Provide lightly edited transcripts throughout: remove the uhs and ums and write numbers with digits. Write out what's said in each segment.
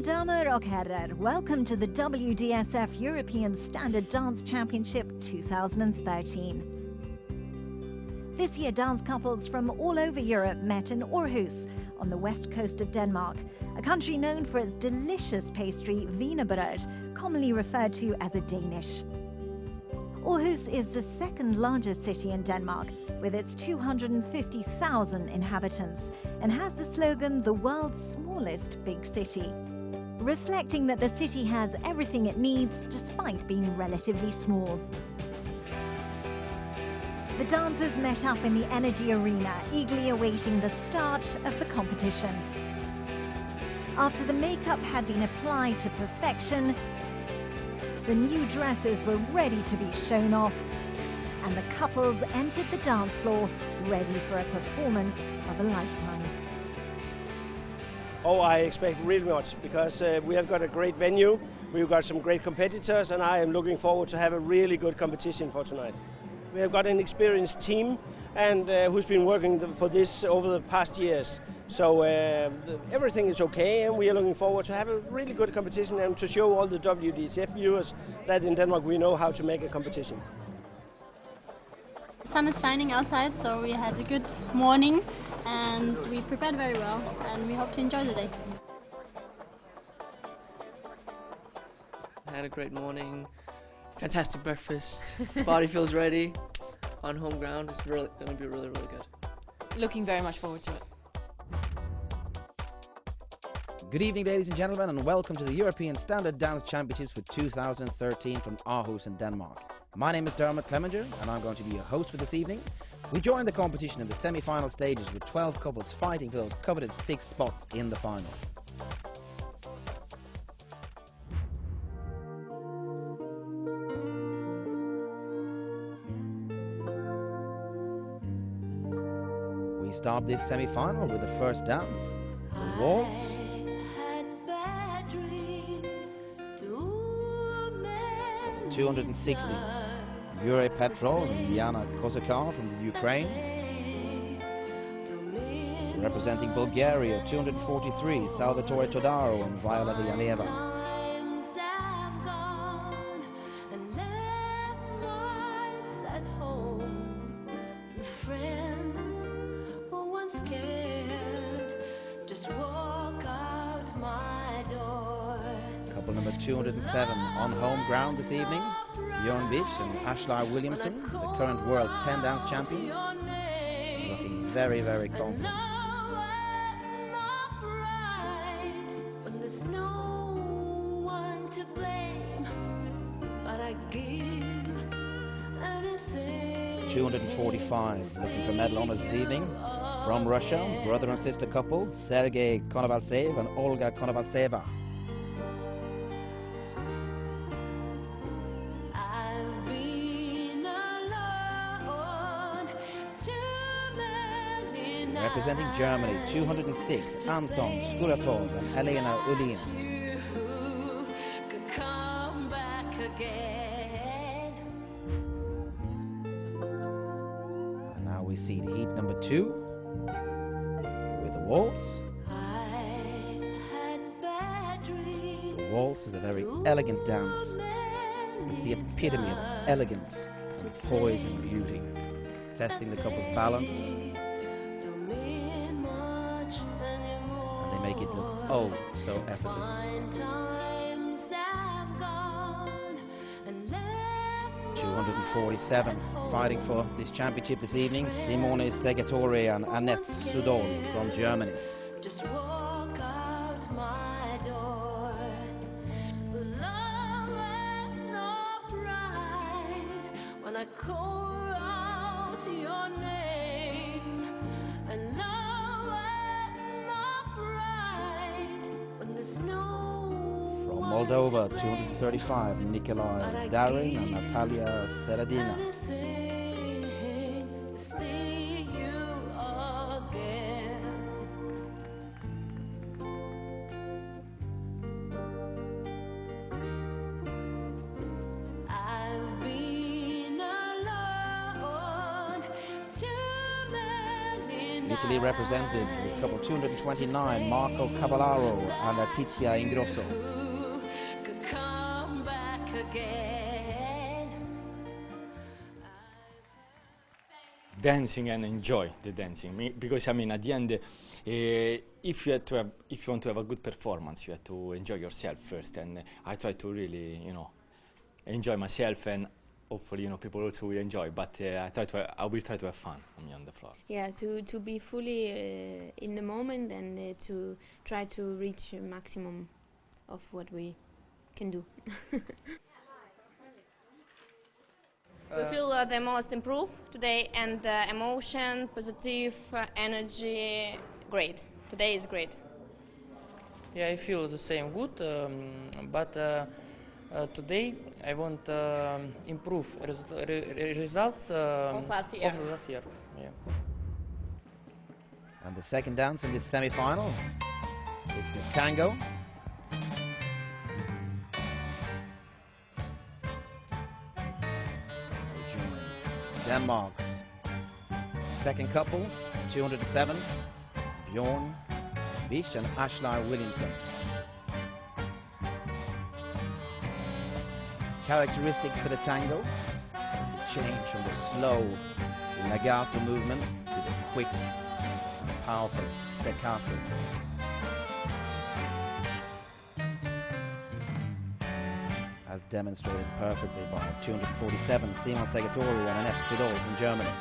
Mina damer och herrar, welcome to the WDSF European Standard Dance Championship 2013. This year, dance couples from all over Europe met in Aarhus, on the west coast of Denmark, a country known for its delicious pastry, wienerbrød, commonly referred to as a Danish. Aarhus is the second largest city in Denmark, with its 250,000 inhabitants, and has the slogan, the world's smallest big city, reflecting that the city has everything it needs despite being relatively small. The dancers met up in the Energy Arena, eagerly awaiting the start of the competition. After the makeup had been applied to perfection, the new dresses were ready to be shown off, and the couples entered the dance floor ready for a performance of a lifetime. Oh, I expect really much because we have got a great venue, we've got some great competitors, and I am looking forward to have a really good competition for tonight. We have got an experienced team and who's been working for this over the past years. So everything is okay, and we are looking forward to have a really good competition and to show all the WDSF viewers that in Denmark we know how to make a competition. The sun is shining outside, so we had a good morning and we prepared very well, and we hope to enjoy the day. I had a great morning, fantastic breakfast, body feels ready, on home ground. It's really going to be really good. Looking very much forward to it. Good evening, ladies and gentlemen, and welcome to the European Standard Dance Championships for 2013 from Aarhus in Denmark. My name is Dermot Clemenger, and I'm going to be your host for this evening. We joined the competition in the semi-final stages with 12 couples fighting for those coveted 6 spots in the final. We start this semi-final with the first dance, the waltz. 260, Yuri Petrov and Yana Kozakar from the Ukraine. Representing Bulgaria, 243, Salvatore Todaro and Viola Villanueva. Couple number 207 on home ground this evening, Björn Bish and Ashlar Williamson, the current World 10 Dance Champions, looking very, very confident. There's no one to blame, but I give anything. 245 looking for medal honors this evening. From Russia, brother and sister couple, Sergei Konovaltsev and Olga Konovaltseva. Representing Germany, 206, Anton Skuratov and Elena Ullin. And now we see heat number 2 with the waltz. The waltz is a very elegant dance. It's the epitome of elegance and poise and beauty, testing the couple's balance. Make it look oh so effortless. 247 fighting for this championship this evening, Simone Segatori and Annette Sudol from Germany. Just walk out my door. Love has no pride when I call out your name, and from Moldova, 235, Nikolai Darin and Natalia Seradina. Italy represented with couple 229, Marco Cavallaro and Letizia Ingrosso. Could come back again. Dancing and enjoy the dancing, because I mean at the end, if you want to have a good performance, you have to enjoy yourself first, and I try to really, enjoy myself, and hopefully, people also will enjoy. But I will try to have fun on the floor. Yeah, to be fully in the moment and to try to reach a maximum of what we can do. We feel the most improved today, and emotion, positive energy, great. Today is great. Yeah, I feel the same good, but today I want improve results Of last year. of the last year. Yeah. And the second dance in this semi-final is the tango. Denmark's second couple, 207, Bjorn Bish and Ashlar Williamson. Characteristic for the tango is the change from the slow legato movement to the quick, powerful staccato. As demonstrated perfectly by 247 Simon Segatori and Annette Fidol from Germany.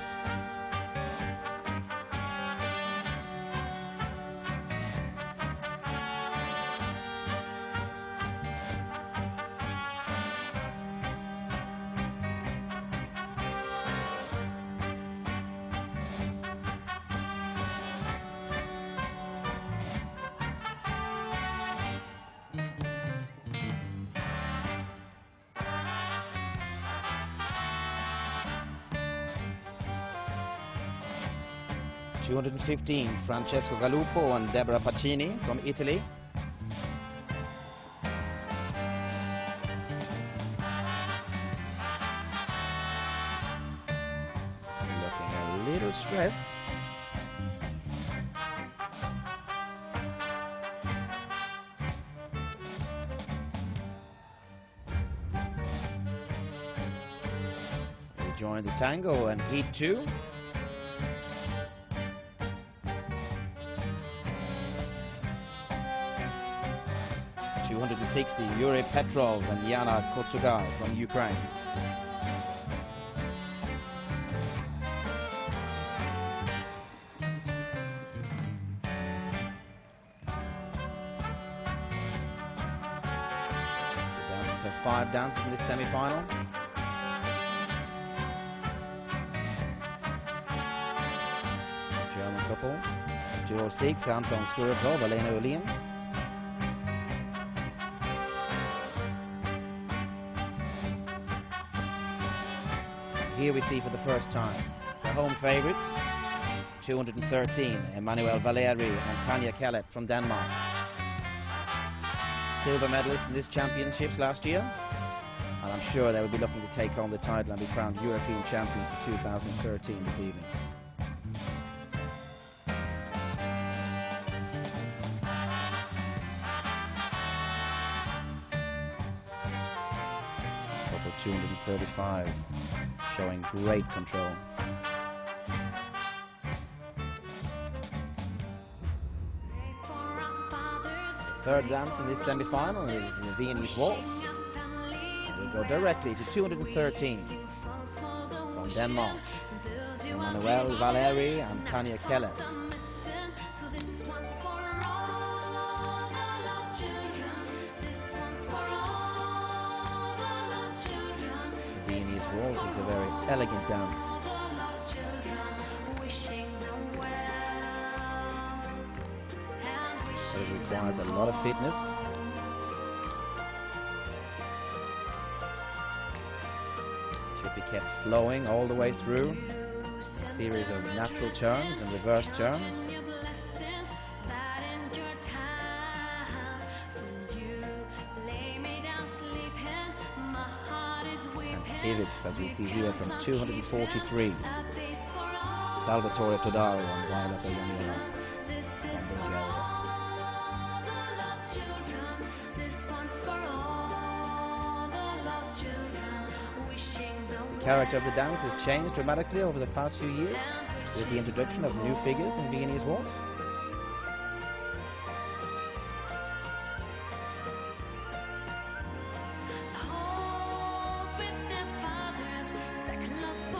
.215, Francesco Gallupo and Deborah Pacini from Italy. Looking a little stressed. They join the tango and heat 2. .260, Yuri Petrov and Yana Kotsugai from Ukraine. The dancers have 5 dances in this semi-final. German couple, 206, Anton Skuratov, Elena Ulin. Here we see for the first time the home favourites, 213, Emmanuel Valeri and Tanja Kellet from Denmark. Silver medalists in this championships last year, and I'm sure they will be looking to take home the title and be crowned European champions for 2013 this evening. Couple 235. Showing great control. The third dance in this semi-final is the Viennese Waltz. We go directly to 213 from Denmark. Emmanuel Valeri and Tanja Kellet. The Viennese Waltz is a very elegant dance. But it requires a lot of fitness. Should be kept flowing all the way through. A series of natural turns and reverse turns. And pivots, as we see here, from 243. Salvatore Todaro and Violetta Yanina from Bulgaria. The character of the dance has changed dramatically over the past few years with the introduction of new figures in Viennese waltz.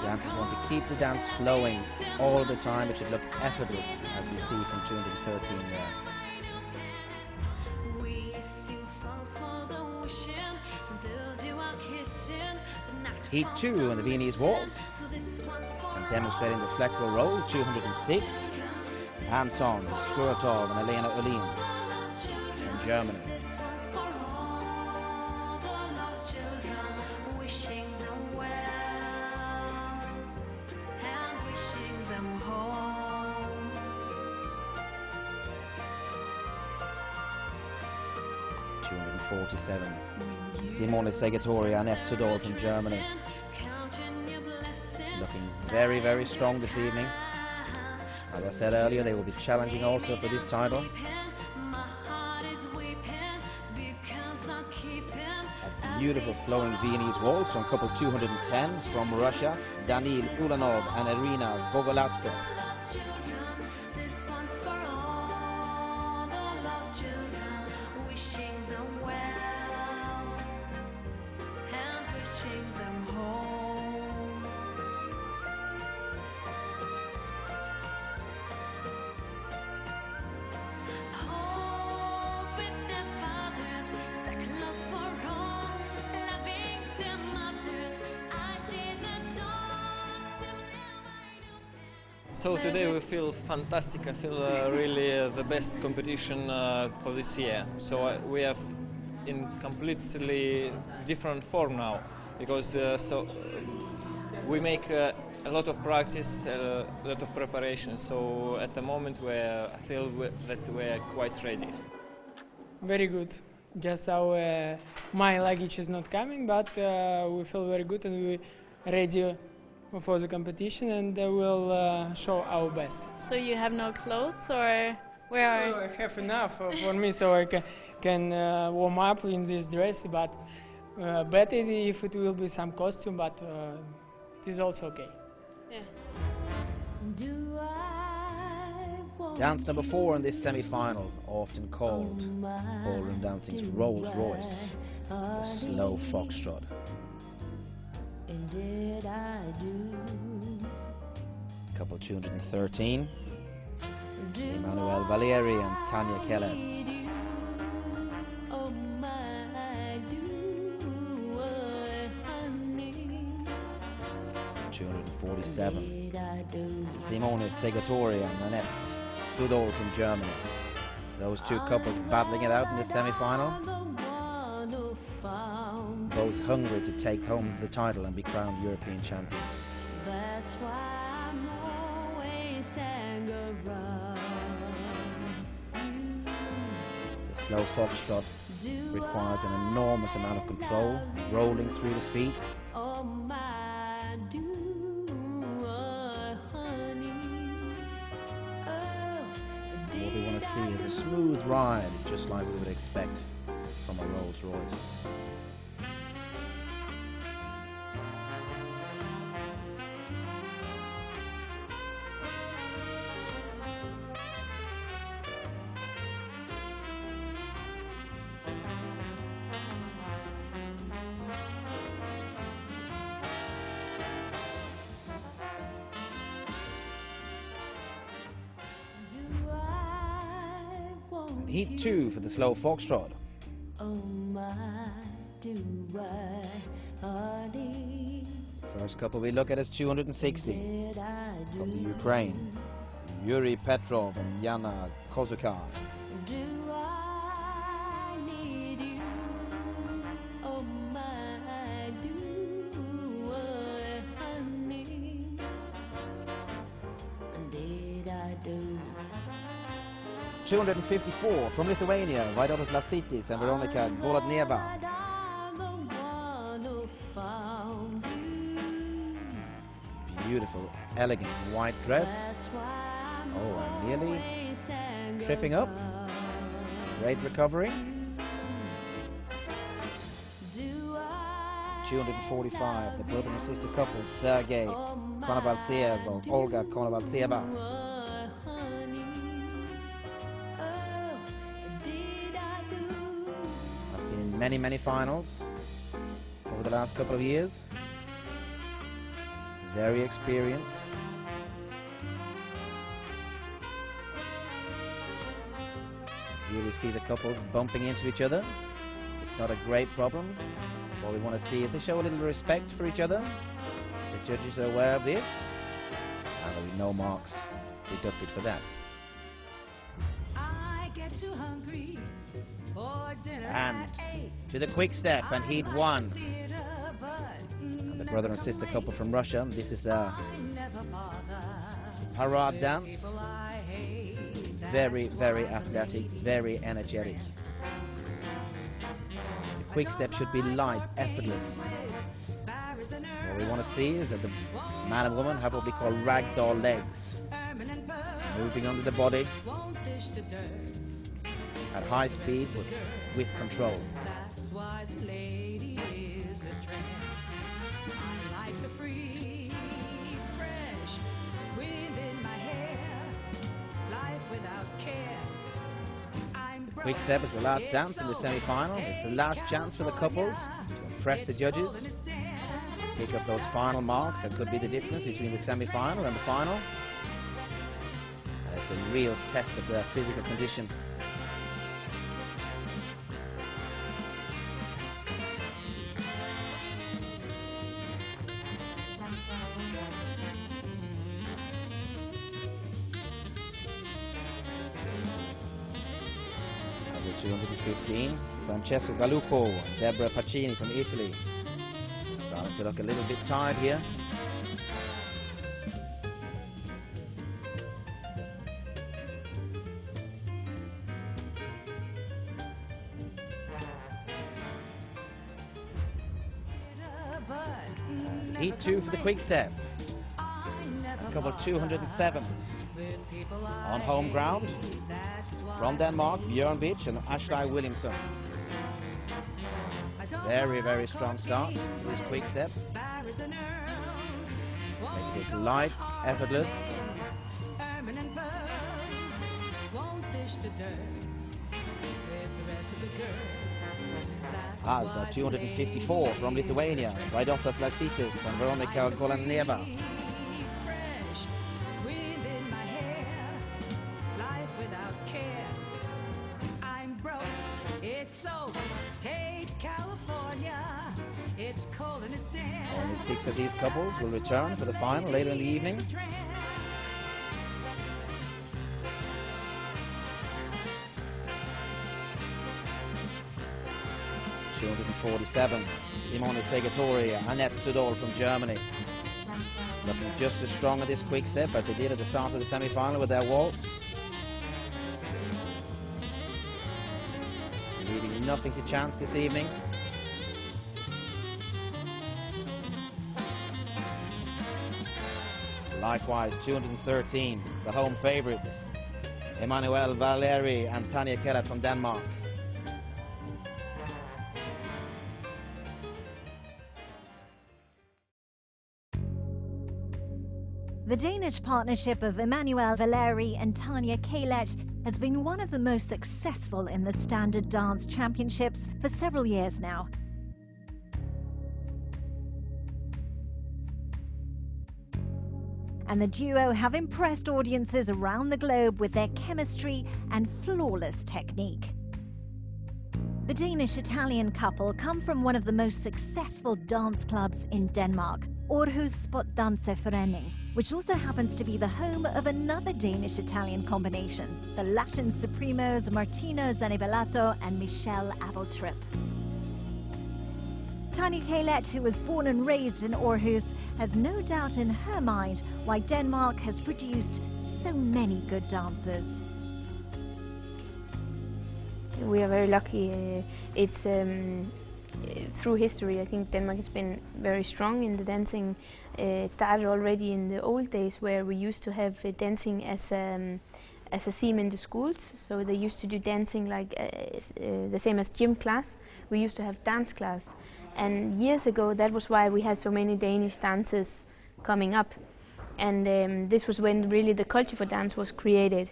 Dancers want to keep the dance flowing all the time. It should look effortless, as we see from 213 there. Heat 2 on the Viennese waltz. And demonstrating the flexible roll, 206. Anton Skuratov and Elena Ulin from Germany. Simone Segatori and Annette Sudol from Germany. Looking very, very strong this evening. As I said earlier, they will be challenging also for this title. A beautiful flowing Viennese waltz from couple 210 from Russia, Danil Ulanov and Irina Bogoladze. So today we feel fantastic. I feel really the best competition for this year. So we have in completely different form now, because we make a lot of practice, a lot of preparation. So at the moment I feel that we are quite ready. Very good. Just our my luggage is not coming, but we feel very good and we ready for the competition, and we'll show our best. So you have no clothes, or where are you? I have enough for me, so I can warm up in this dress, but better if it will be some costume, but it is also okay. Yeah. Dance number 4 in this semi-final, often called ballroom dancing's Rolls Royce, the slow foxtrot. Did I do? Couple 213, Emmanuel Valieri and Tanya Kellet. Oh my, do I, honey? 247, Simone Segatori and Annette Sudol from Germany. Those two couples battling it out in the semi-final. Both hungry to take home the title and be crowned European champions. That's why I'm always hanging around you. The slow foxtrot requires an enormous amount of control, rolling through the feet. Oh my, do I, honey? What we want to see is a smooth ride, just like we would expect from a Rolls Royce. Heat 2 for the slow foxtrot. Oh my, do I, honey? First couple we look at is 260 from the Ukraine, Yuri Petrov and Yana Kozuka. Do I need you? Oh my, do I, honey? Did I do? 254 from Lithuania, Vaidotas Lasitis and Veronika Golodneva. beautiful, elegant white dress. Oh, and nearly tripping up. Great recovery. 245, the brother and sister couple, Sergei Konovaltsev or Olga Konovaltseva. I've been in many, many finals over the last couple of years. Very experienced. Here we see the couples bumping into each other. It's not a great problem. What we want to see is they show a little respect for each other. The judges are aware of this. And there will be no marks deducted for that. I get too hungry for dinner And to the quick step and heat 1. And the brother and sister couple from Russia. This is the parade dance. Very, very athletic, very energetic. The quick step should be light, effortless. What we want to see is that the man and woman have what we call ragdoll legs. Moving under the body at high speed but with control. That's why the lady is a tramp. I like the free, fresh wind in my hair. Life without care. Quick step is the last dance in the semi-final. It's the last chance for the couples to impress the judges. Pick up those final marks that could be the difference between the semi-final and the final. And it's a real test of their physical condition. Number 215, Francesco Galuppo, Deborah Pacini from Italy. Starting to look a little bit tired here. Heat 2 for the quick step. A couple 207 on home ground from Denmark, Bjørn Bitsch and Ashley Williamson. Very, very strong start to this quick step. Make it light, effortless. As 254 from Lithuania, Vaidotas Laksitis and Veronika Golaneva. Only 6 of these couples will return for the final later in the evening. .247, Simone Segatori, Annette Sudol from Germany. Looking just as strong at this quick step as they did at the start of the semi-final with their waltz. Leaving nothing to chance this evening. Likewise, 213, the home favourites, Emmanuel Valeri and Tanja Kellet from Denmark. The Danish partnership of Emmanuel Valeri and Tanja Kellet has been one of the most successful in the Standard Dance Championships for several years now. And the duo have impressed audiences around the globe with their chemistry and flawless technique. The Danish-Italian couple come from one of the most successful dance clubs in Denmark, Aarhus Sportdanseforening, which also happens to be the home of another Danish-Italian combination, the Latin Supremos Martino Zanibellato and Michelle Abeltrip. Tanja Kellet, who was born and raised in Aarhus, has no doubt in her mind why Denmark has produced so many good dancers. We are very lucky. It's through history, I think Denmark has been very strong in the dancing. It started already in the old days, where we used to have dancing as a theme in the schools. So they used to do dancing like the same as gym class. We used to have dance class. And years ago, that was why we had so many Danish dancers coming up. And this was when really the culture for dance was created.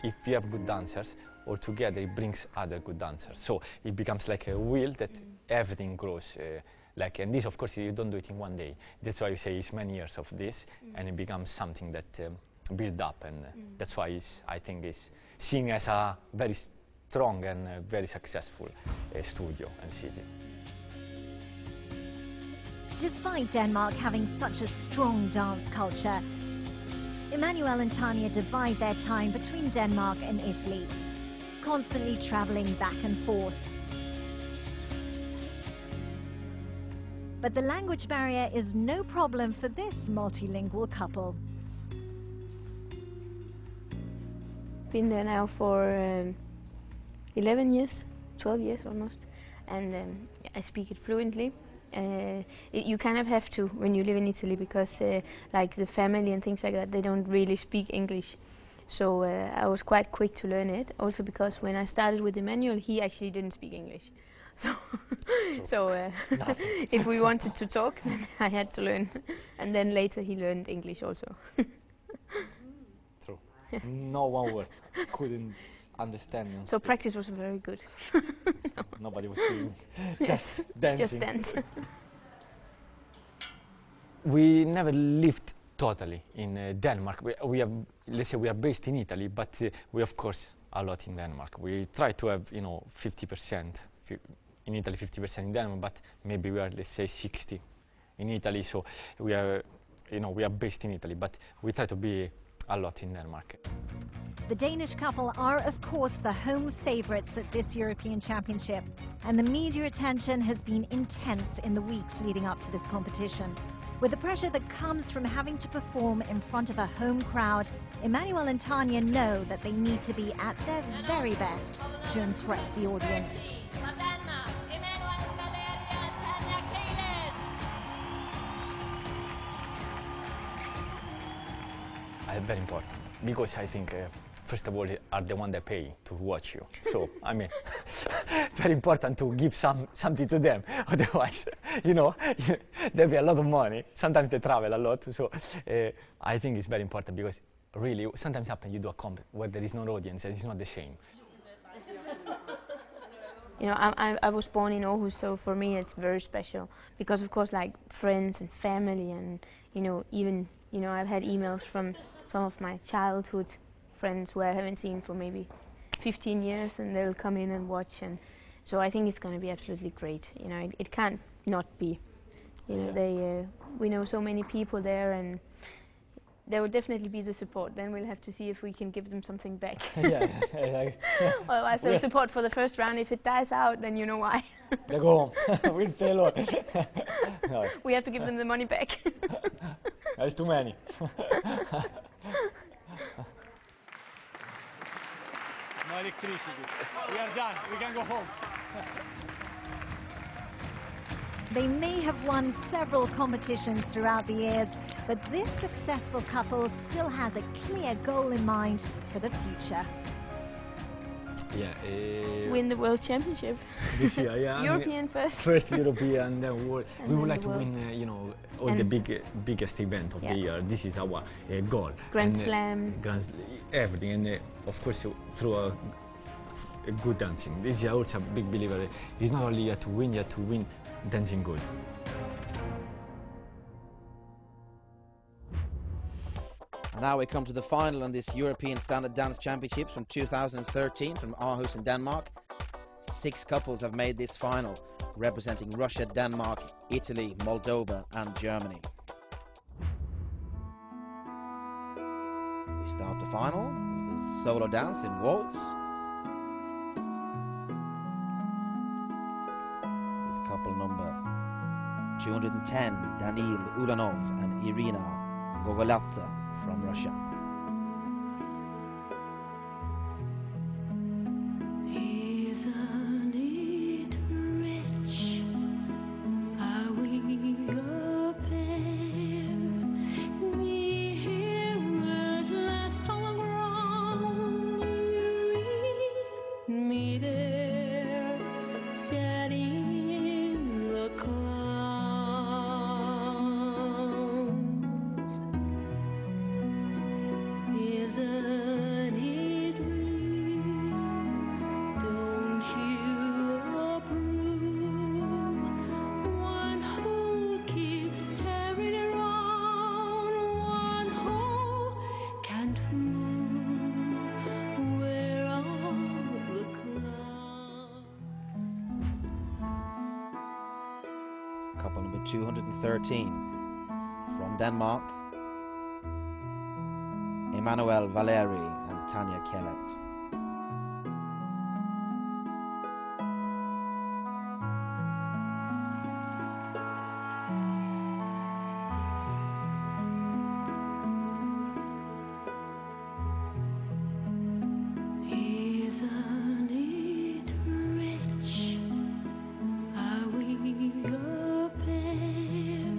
If we have good dancers, all together it brings other good dancers. So it becomes like a wheel that everything grows. And this, of course, you don't do it in one day. That's why you say it's many years of this, and it becomes something that build up, and that's why I think it's seen as a very strong and very successful studio and city. Despite Denmark having such a strong dance culture, Emmanuel and Tanya divide their time between Denmark and Italy, constantly traveling back and forth. But the language barrier is no problem for this multilingual couple. Been there now for 11 years, 12 years almost, and I speak it fluently. You kind of have to when you live in Italy, because like the family and things like that, they don't really speak English. So I was quite quick to learn it, also because when I started with Emmanuel, he actually didn't speak English. So if we wanted to talk, then I had to learn. And then later he learned English also. True. No one word. Couldn't understand. So practice was very good. No. Nobody was doing just dancing. Just dance. We never lived totally in Denmark. We have, let's say, we are based in Italy, but we of course a lot in Denmark. We try to have 50% in Italy, 50% in Denmark, but maybe we are, let's say, 60 in Italy. So we are, we are based in Italy, but we try to be a lot in Denmark. The Danish couple are, of course, the home favourites at this European Championship, and the media attention has been intense in the weeks leading up to this competition. With the pressure that comes from having to perform in front of a home crowd, Emmanuel and Tanya know that they need to be at their very best to impress the audience. Very important, because I think first of all, are the one that pay to watch you. So, I mean, very important to give something to them. Otherwise, there'll be a lot of money. Sometimes they travel a lot. So, I think it's very important, because really, sometimes happens you do a comp where there is no audience and it's not the same. I was born in Aarhus, so for me it's very special, because of course, like friends and family, and even I've had emails from some of my childhood friends who I haven't seen for maybe 15 years, and they'll come in and watch, and so I think it's going to be absolutely great. It can't not be. We know so many people there, and there will definitely be the support. Then we'll have to see if we can give them something back. Otherwise, they'll support for the first round. If it dies out, then you know why. They go home. We'll pay a lot. No. We have to give them the money back. That's too many. No electricity. We are done. We can go home. They may have won several competitions throughout the years, but this successful couple still has a clear goal in mind for the future. Yeah, win the World Championship. This year, yeah. European first. First European, then World. And we then would like the to win, all the biggest event of the year. This is our goal. Grand Slam. Everything, and of course through a good dancing. This is also a big believer. It's not only you have to win dancing good. And now we come to the final on this European Standard Dance Championships from 2013 from Aarhus in Denmark. 6 couples have made this final, representing Russia, Denmark, Italy, Moldova and Germany. We start the final with a solo dance in waltz. With couple number 210, Danil Ulanov and Irina Gogoladze from Russia. Isn't it rich? Are we a pair? Me here at last on the ground, you me there, sat in the clouds. Isn't it bliss? Don't you approve? One who keeps staring around, one who can't move. Where are the clouds? Couple number 213 from Denmark, Emmanuel Valeri and Tanja Kellet. Isn't it rich? Are we a pair?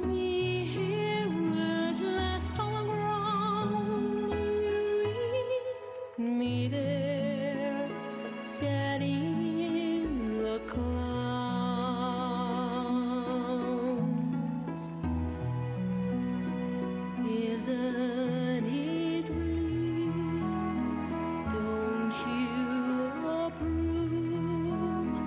Me here at last on the ground, you me there, sat in the clouds. Isn't it bliss? Don't you approve?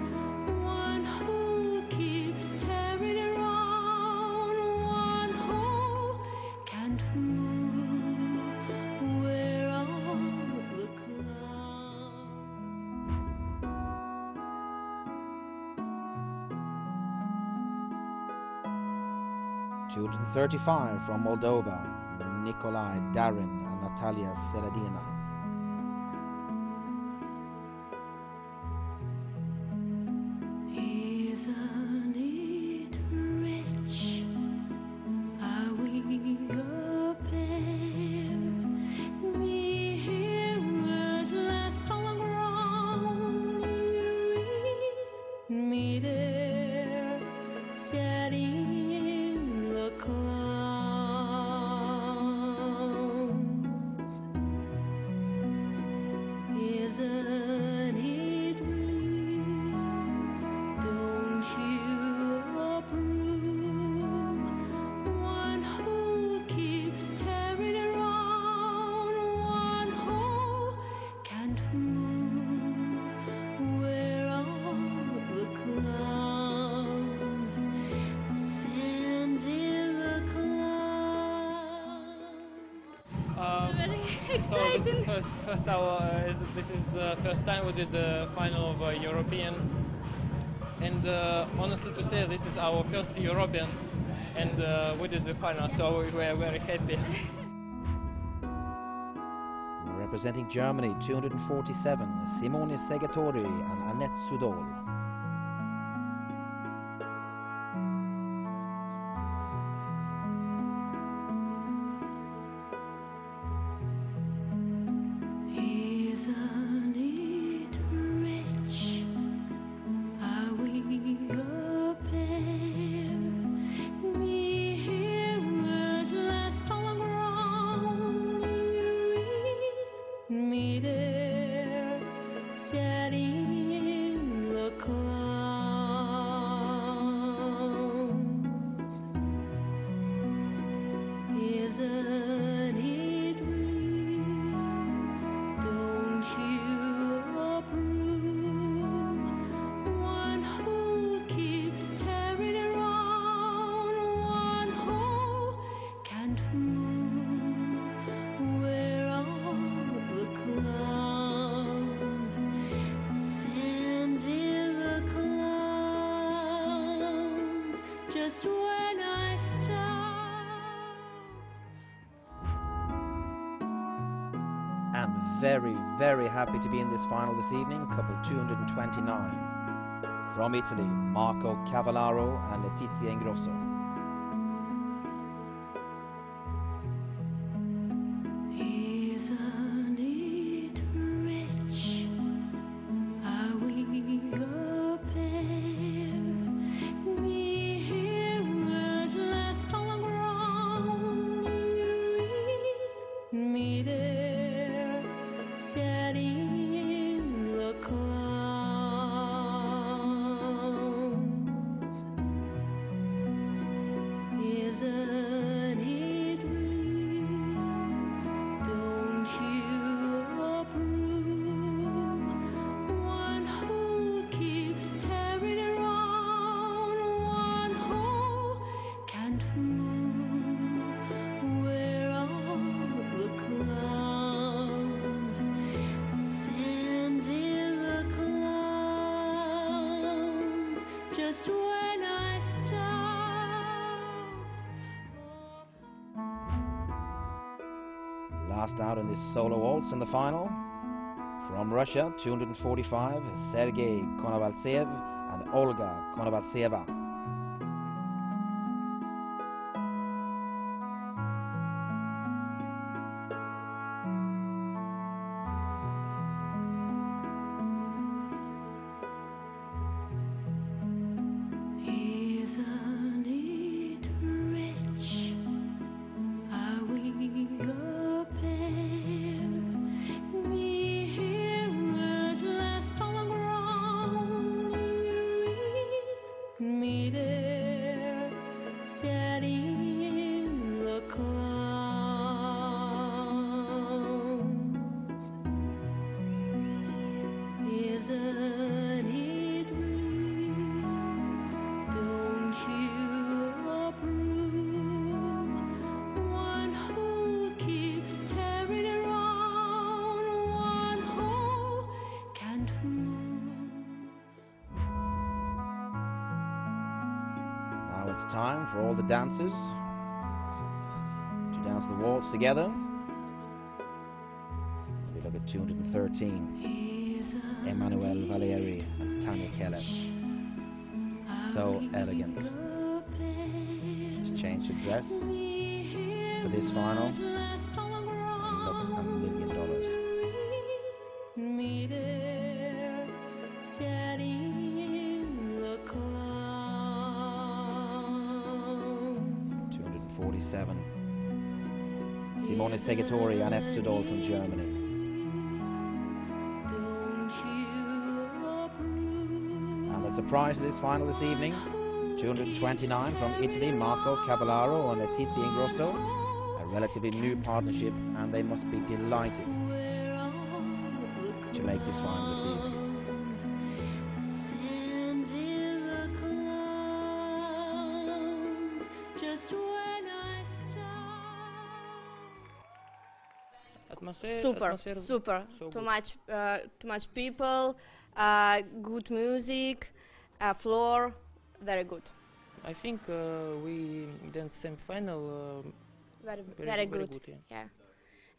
One who keeps staring around, one who can't move. Where are the clouds? 235 from Moldova, Nikolai Darin and Natalia Seradina. Isn't it rich? Are we a pair? Me here at last on the ground, you me there, sat in the clouds. Isn't it bliss? Don't you approve? One who keeps staring around, one who can't move. Where are the clouds? Sand in the clouds. Very So this is first time we did the final of European, and honestly to say, this is our first European, and we did the final, so we were very happy. Representing Germany, 247, Simone Segatori and Annette Sudol. Isn't it rich? Are we a pair? Me here at last on the ground, you me there, sat in the clouds. Isn't it bliss? Don't you approve? One who keeps staring around, one who can't move. Where are the clouds? Sand in the clouds. Just when I stop. And very, very happy to be in this final this evening, couple 229. From Italy, Marco Cavallaro and Letizia Ingrosso. set in the clouds. Isn't it bliss? Don't you approve? One who keeps staring around, one who can't move. Where are the clouds? Sand in the clouds. Just when I stopped. Last out in this solo waltz in the final. From Russia, 245, Sergei Konovaltsev and Olga Konovaltseva. Isn't it rich? Are we a pair? Me here at last on the ground, you me there, set in the clouds. Isn't it bliss? Don't you approve? One who keeps staring around, one who can't move. Now it's time for all the dancers to dance the waltz together. We look at 213. Emmanuel Valeri and Tanya Kelech. So elegant. She's changed her dress for this final. It looks $1 million. Me there, set in the clouds. 247. Simone Segatori, Annette Sudol from Germany. And the surprise of this final this evening, 229 from Italy, Marco Cavallaro and Letizia Ingrosso. A relatively new partnership, and they must be delighted to make this final this evening. Sand in the clouds, just when I Atmosphere, Super. so Too good. much people, good music, floor, very good. I think we danced semi-final Very good. yeah. Yeah.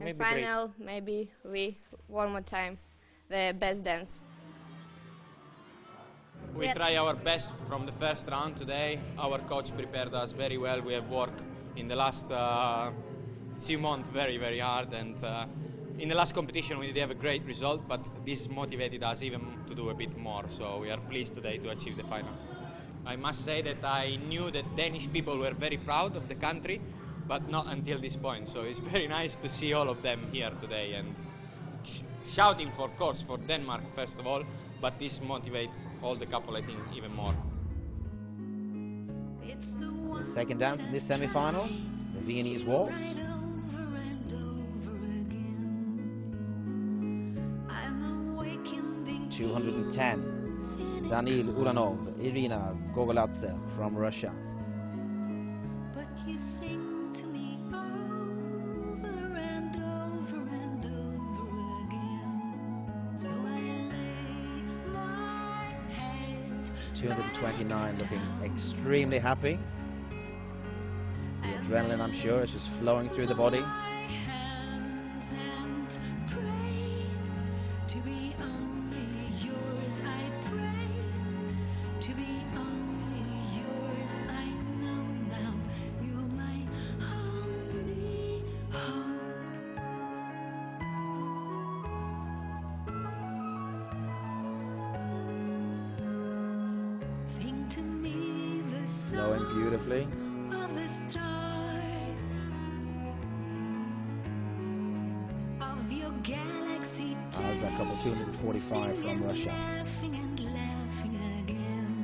Maybe And great. final, maybe we one more time the best dance. We Yeah. try our best from the first round today. Our coach prepared us very well. We have worked in the last 2 months very hard, and in the last competition we did have a great result, but this motivated us even to do a bit more, so we are pleased today to achieve the final. I must say that I knew that Danish people were very proud of the country, but not until this point, so it's very nice to see all of them here today and shouting, for course, for Denmark first of all, but this motivates all the couple, I think, even more. The second dance in this semi-final, the Viennese waltz. 210, Danil Ulanov, Irina Gogoladze from Russia. But you sing to me over and over and over again. So I lay my head 229 looking extremely happy. The adrenaline, I'm sure, is just flowing through the body. hands and pray to be only yours. I pray to be only yours. I know now you're my only hope. Sing to me the Flowing beautifully. of the stars of your galaxy as a couple 245 from Russia. Laughing and laughing again.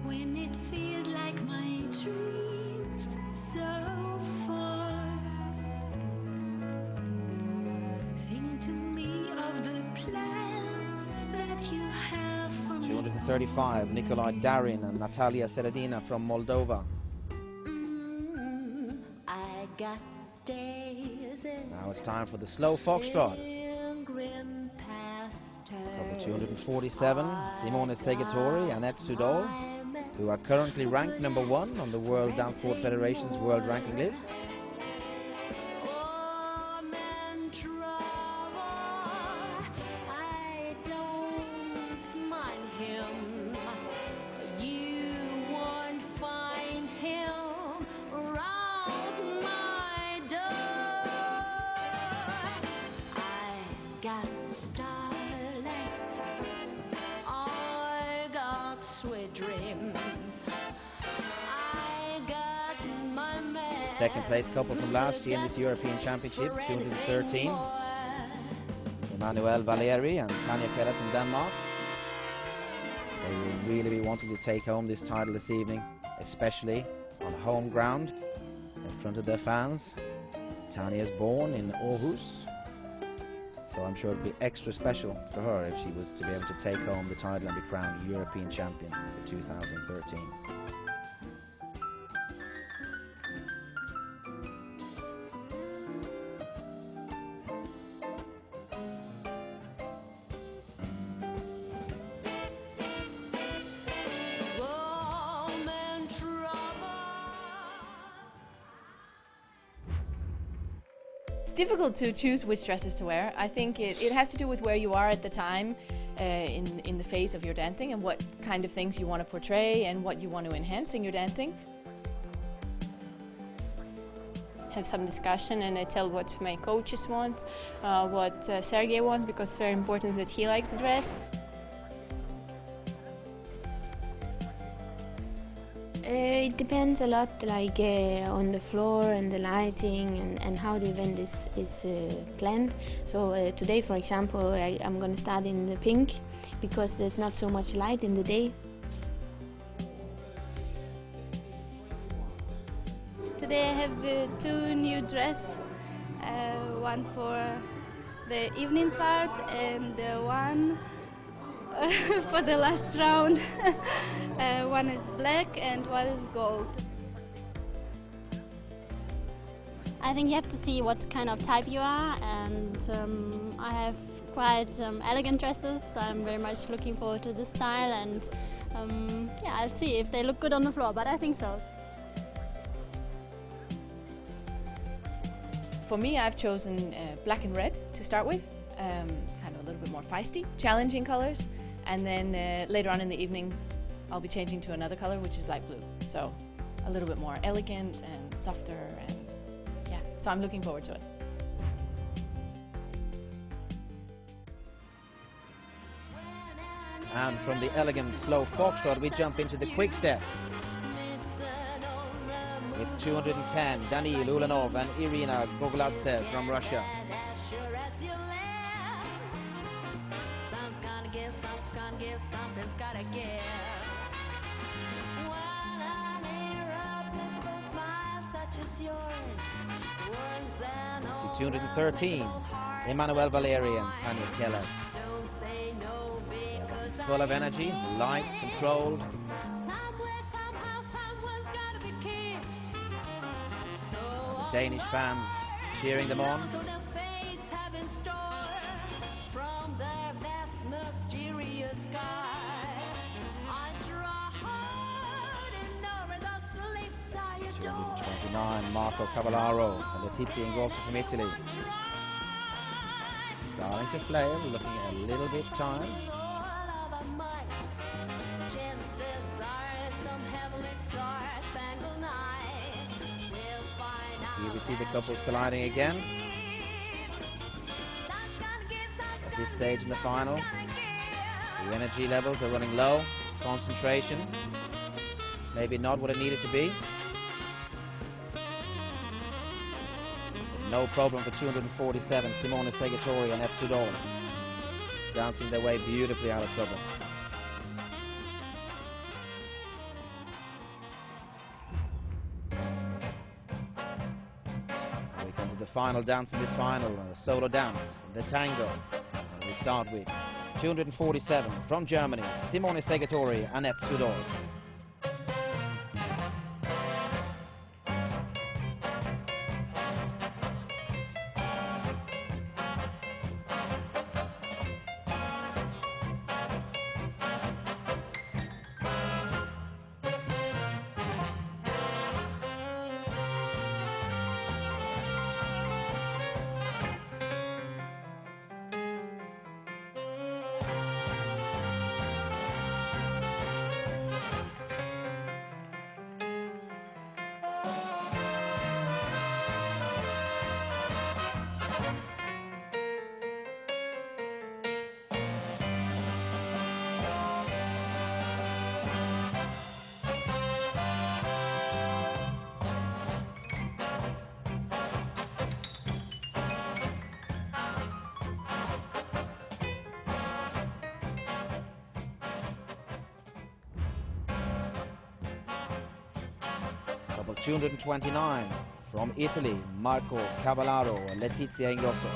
When it feels like my dreams so far. Sing to me of the plans that you have for me. 235, Nikolai Darin and Natalia Seredina from Moldova. I got days Now it's time for the slow foxtrot. grim past Couple 247, Simone Segatori and Annette Sudol, who are currently ranked number 1 on the World Dance Sport Federation's world ranking list. I don't mind him. You won't find him around my door. I got starlight. I got sweet dreams. I got my man. Second place couple from last year in this European Championship, 213. Emmanuel Valeri and Tanja Keller from Denmark. They will really be wanting to take home this title this evening, especially on home ground in front of their fans. Tanja is born in Aarhus, so I'm sure it would be extra special for her if she was to be able to take home the title and be crowned European champion for 2013. It's difficult to choose which dresses to wear. I think it has to do with where you are at the time in the phase of your dancing and what kind of things you want to portray and what you want to enhance in your dancing. Have some discussion and I tell what my coaches want, what Sergey wants, because it's very important that he likes the dress. It depends a lot, like on the floor and the lighting and how the event is planned. So today, for example, I'm going to start in the pink because there's not so much light in the day. Today I have two new dresses, one for the evening part and one for the last round. One is black and one is gold. I think you have to see what kind of type you are, and I have quite elegant dresses, so I'm very much looking forward to this style, and yeah, I'll see if they look good on the floor, but I think so. For me, I've chosen black and red to start with, kind of a little bit more feisty, challenging colors, and then later on in the evening I'll be changing to another color, which is light blue, so a little bit more elegant and softer, and yeah, so I'm looking forward to it. And from the elegant slow foxtrot, we jump into the quick step. With 210, Daniil Ulanov and Irina Gogoladze from Russia. See 213, Emmanuel Valeri and Tanja Keller. Full of energy, light, controlled. Danish fans cheering them on. Marco Cavallaro and Letizia Ingrosso from Italy. Starting to flare, looking a little bit tired. Here we see the couples colliding again. At this stage in the final, the energy levels are running low, concentration, maybe not what it needed to be. No problem for 247, Simone Segatori and Tudor. Dancing their way beautifully out of trouble. We come to the final dance in this final, solo dance, the tango. And we start with 247 from Germany, Simone Segatori and Tudor. Couple 229 from Italy, Marco Cavallaro and Letizia Ingrosso.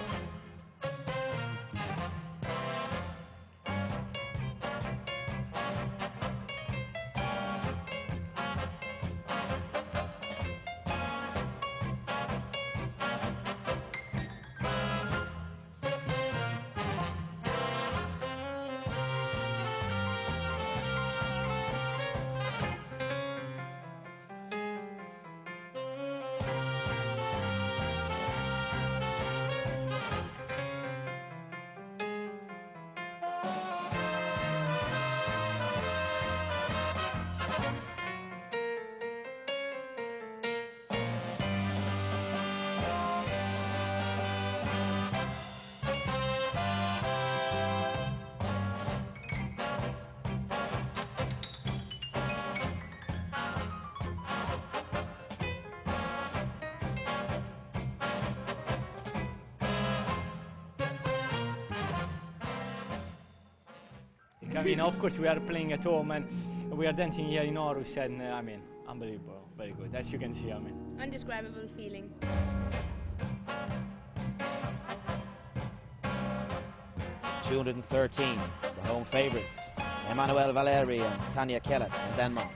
I mean, of course, we are playing at home and we are dancing here in Aarhus, and I mean, unbelievable, very good, as you can see. I mean, Undescribable feeling. $213, the home favourites, Emmanuel Valeri and Tanja Kellet from Denmark.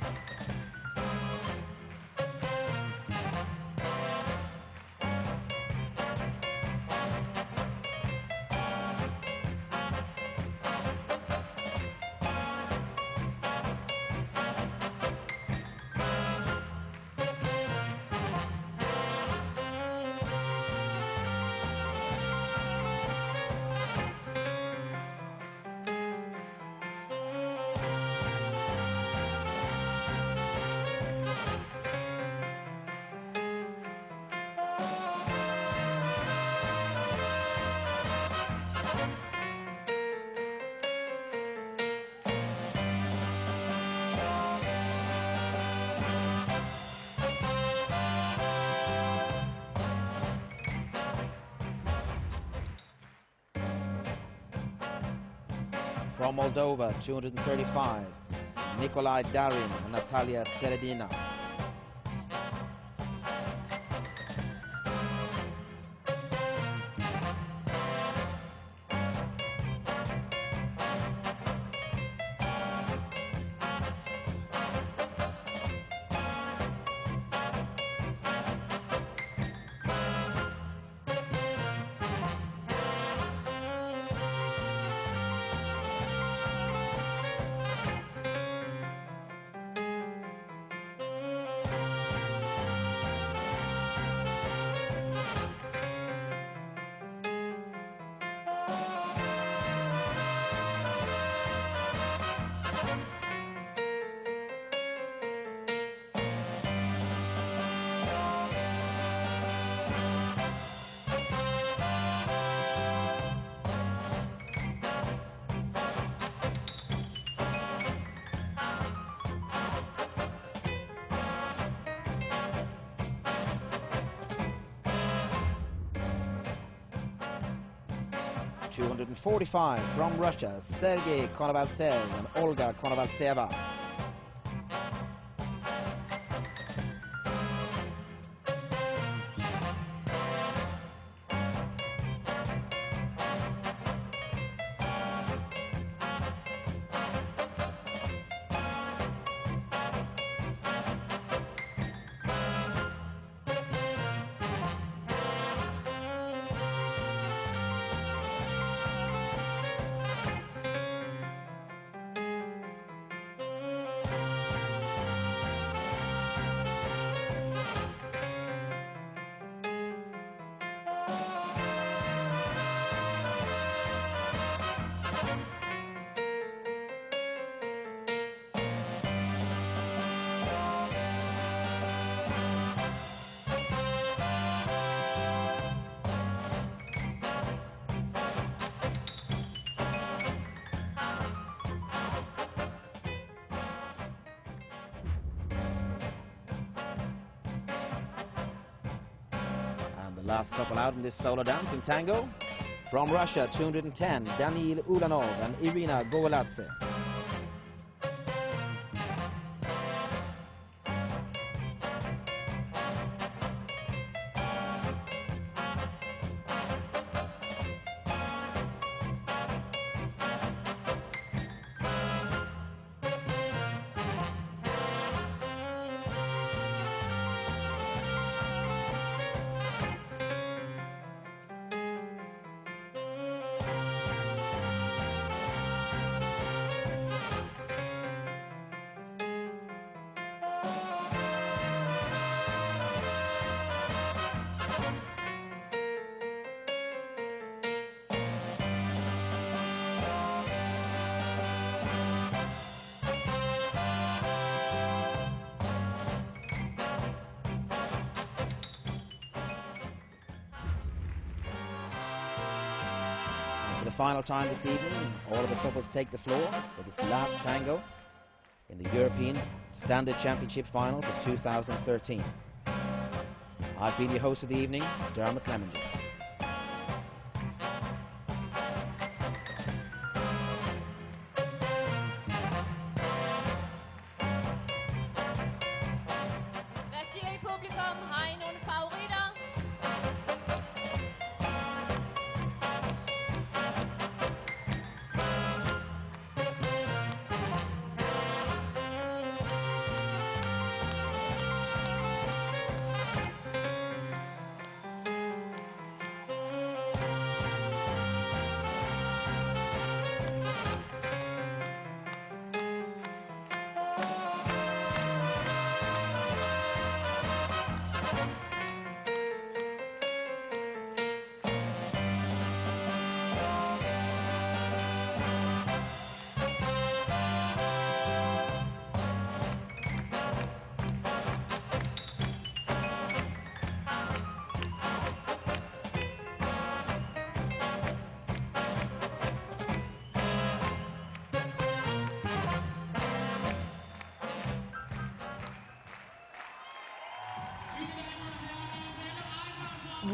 From Moldova, 235, Nikolai Darin and Natalia Seredina. 245 from Russia, Sergei Konovaltsev and Olga Konovaltseva. Last couple out in this solo dance in tango. From Russia, 210, Daniil Ulanov and Irina Goveladze. For the final time this evening, all of the couples take the floor for this last tango in the European Standard Championship final for 2013. I've been your host of the evening, Dermot Clemenger.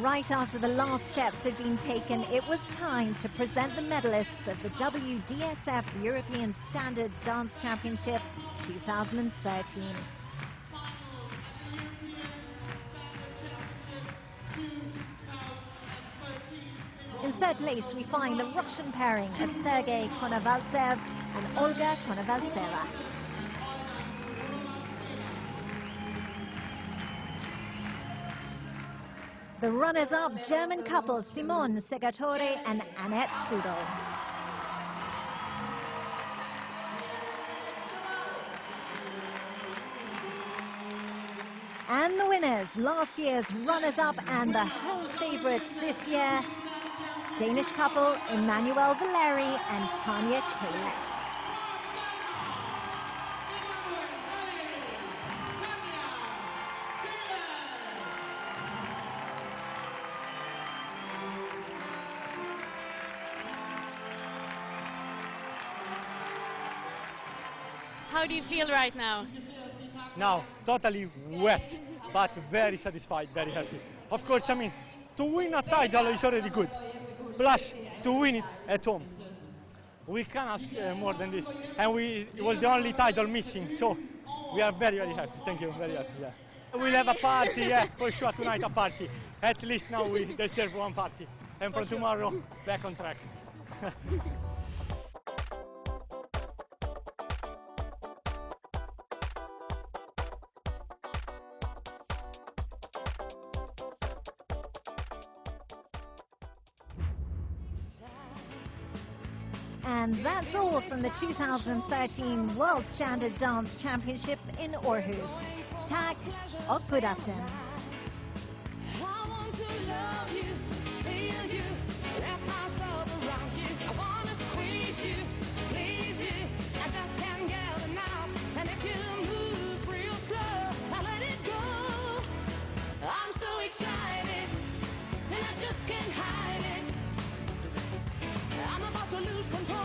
Right after the last steps had been taken, it was time to present the medalists of the WDSF European Standard Dance Championship 2013. In third place, we find the Russian pairing of Sergei Konovaltsev and Olga Konovaltseva. The runners-up German couple Simone Segatore and Annette Sudol. And the winners, last year's runners-up and the home favourites this year, Danish couple Emmanuel Valeri and Tanya Kalet. How do you feel right now? Now, totally wet, but very satisfied, very happy. Of course, I mean, to win a title is already good. Plus, to win it at home. We can't ask more than this, and it was the only title missing, so we are very, very happy. Thank you, very happy. Yeah. We'll have a party, yeah, for sure tonight a party. At least now we deserve one party, and from tomorrow back on track. And that's all from the 2013 World Standard Dance Championship in Aarhus. Tack och god afton. Excited, and I just can't hide it. I'm about to lose control.